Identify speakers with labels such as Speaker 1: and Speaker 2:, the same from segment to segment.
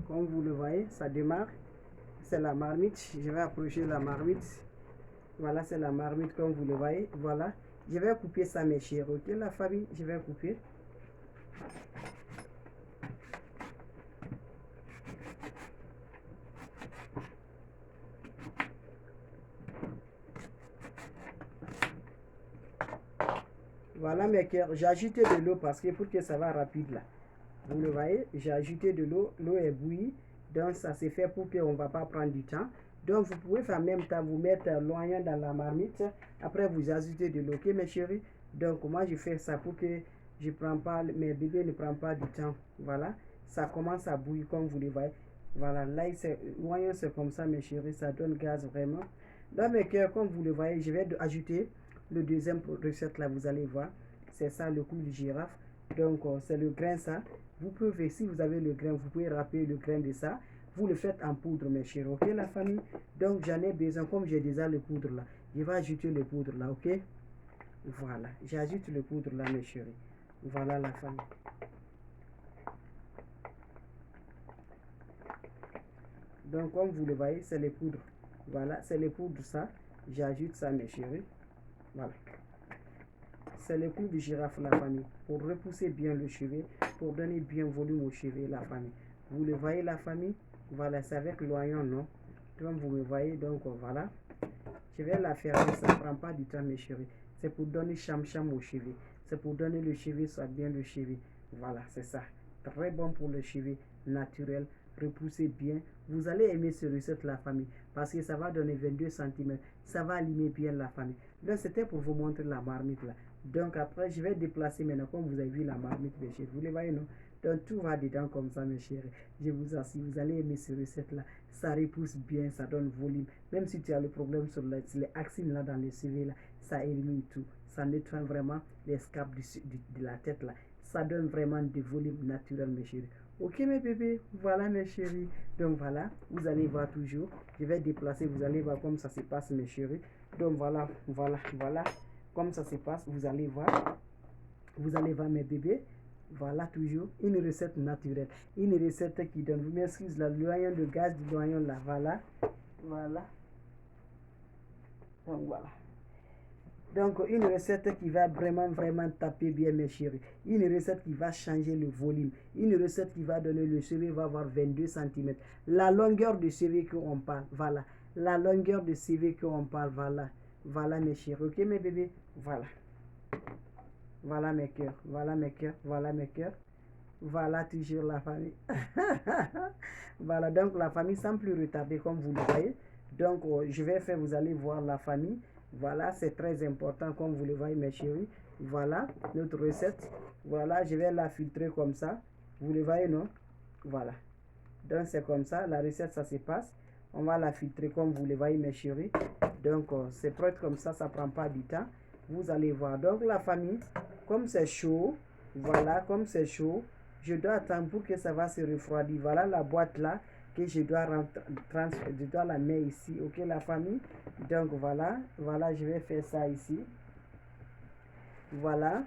Speaker 1: Comme vous le voyez, ça démarre. C'est la marmite. Je vais approcher la marmite. Voilà, c'est la marmite comme vous le voyez. Voilà. Je vais couper ça, mes chers. Ok, la famille, je vais couper. Voilà, mes cœurs. J'ai ajouté de l'eau parce que pour que ça va rapide là. Vous le voyez, j'ai ajouté de l'eau. L'eau est bouillie. Donc, ça c'est fait pour qu'on ne va pas prendre du temps. Donc, vous pouvez en même temps vous mettre l'oignon dans la marmite. Après, vous ajoutez de l'eau. Ok, mes chéris? Donc, moi, je fais ça pour que je prends pas, mes bébés ne prennent pas du temps. Voilà. Ça commence à bouillir comme vous le voyez. Voilà. Là, l'oignon, c'est comme ça, mes chéris. Ça donne gaz vraiment. Dans mes cœurs, comme vous le voyez, je vais ajouter le deuxième recette là. Vous allez voir. C'est ça le clou de girafe. Donc, c'est le grain ça. Vous pouvez, si vous avez le grain, vous pouvez râper le grain de ça. Vous le faites en poudre, mes chéris. Ok, la famille? Donc, j'en ai besoin, comme j'ai déjà le poudre là. Je vais ajouter le poudre là, ok? Voilà. J'ajoute le poudre là, mes chéris. Voilà, la famille. Donc, comme vous le voyez, c'est les poudres. Voilà, c'est les poudres ça. J'ajoute ça, mes chéris. Voilà. C'est le clou de girafe, la famille, pour repousser bien le cheveu, pour donner bien volume au cheveu, la famille. Vous le voyez, la famille? Voilà, c'est avec l'oignon, non? Comme vous me voyez, donc voilà. Je vais la faire, ça ne prend pas du temps, mes chéris. C'est pour donner cham-cham au cheveu. C'est pour donner le cheveu, soit bien le cheveu. Voilà, c'est ça. Très bon pour le cheveu naturel. Repoussez bien. Vous allez aimer ce recette, la famille, parce que ça va donner 22 cm. Ça va allumer bien la famille. Donc, c'était pour vous montrer la marmite là. Donc, après, je vais déplacer maintenant, comme vous avez vu la marmite, mes chéris. Vous les voyez, non? Donc, tout va dedans comme ça, mes chéris. Je vous assure, vous allez aimer ce recette là. Ça repousse bien, ça donne volume. Même si tu as le problème sur les axines là, dans les cheveux là, ça élimine tout. Ça nettoie vraiment les scabs de la tête là. Ça donne vraiment du volume naturel, mes chéris. Ok, mes bébés, voilà, mes chéris. Donc, voilà, vous allez voir toujours. Je vais déplacer, vous allez voir comme ça se passe, mes chéris. Donc, voilà, voilà, voilà. Comme ça se passe, vous allez voir. Vous allez voir, mes bébés. Voilà, toujours une recette naturelle. Une recette qui donne, vous m'excusez, là, l'oignon de gaz du l'oignon là. Voilà. Voilà. Donc, voilà. Donc, une recette qui va vraiment, vraiment taper bien, mes chéris. Une recette qui va changer le volume. Une recette qui va donner le cheveu, va avoir 22 cm. La longueur de cheveu qu'on parle, voilà. La longueur de cheveu qu'on parle, voilà. Voilà, mes chéris. Ok, mes bébés? Voilà. Voilà, mes cœurs. Voilà, mes cœurs. Voilà, mes cœurs. Voilà, toujours la famille. Voilà, donc la famille sans plus retarder, comme vous le voyez. Donc, je vais faire, vous allez voir la famille. Voilà, c'est très important, comme vous le voyez, mes chéris. Voilà, notre recette. Voilà, je vais la filtrer comme ça. Vous le voyez, non? Voilà. Donc, c'est comme ça. La recette, ça se passe. On va la filtrer, comme vous le voyez, mes chéris. Donc, c'est prêt comme ça ne prend pas du temps. Vous allez voir. Donc, la famille, comme c'est chaud, voilà, comme c'est chaud, je dois attendre pour que ça va se refroidir. Voilà la boîte là que je dois la mettre ici. Ok, la famille? Donc, voilà. Voilà, je vais faire ça ici. Voilà.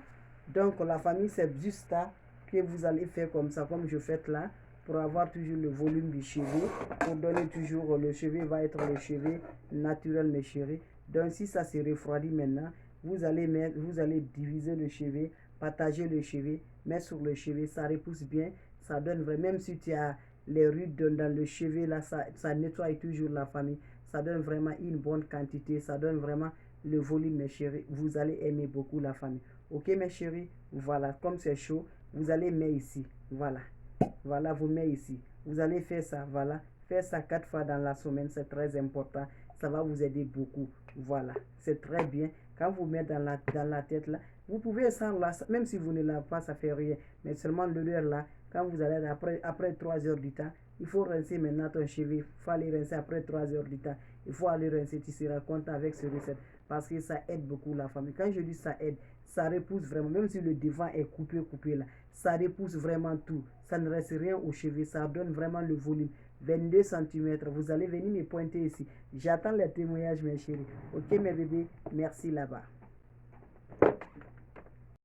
Speaker 1: Donc, la famille, c'est juste ça que vous allez faire comme ça, comme je fais là, pour avoir toujours le volume du cheveu, pour donner toujours, le cheveu va être le cheveu naturel, mes chéris. Donc, si ça se refroidit maintenant, vous allez diviser le cheveu, partager le cheveu, mettre sur le cheveu, ça repousse bien, ça donne vraiment, même si tu as les rides dans le cheveu, là, ça nettoie toujours la famille, ça donne vraiment une bonne quantité, ça donne vraiment le volume, mes chéris. Vous allez aimer beaucoup la famille. Ok, mes chéris? Voilà, comme c'est chaud, vous allez mettre ici. Voilà. Voilà, vous mettez ici. Vous allez faire ça, voilà. Faire ça 4 fois dans la semaine, c'est très important. Ça va vous aider beaucoup. Voilà, c'est très bien. Quand vous mettez dans la tête là, vous pouvez sans là, même si vous ne l'avez pas, ça fait rien. Mais seulement le l'heure là, quand vous allez après 3 heures du temps, il faut rincer maintenant ton cheveu. Il faut aller rincer après 3 heures du temps. Il faut aller rincer, tu seras content avec ce recette. Parce que ça aide beaucoup la famille. Quand je dis ça aide, ça repousse vraiment. Même si le devant est coupé là, ça repousse vraiment tout. Ça ne reste rien au cheveu. Ça donne vraiment le volume. 22 cm. Vous allez venir me pointer ici. J'attends les témoignages, mes chéris. Ok, mes bébés. Merci là-bas.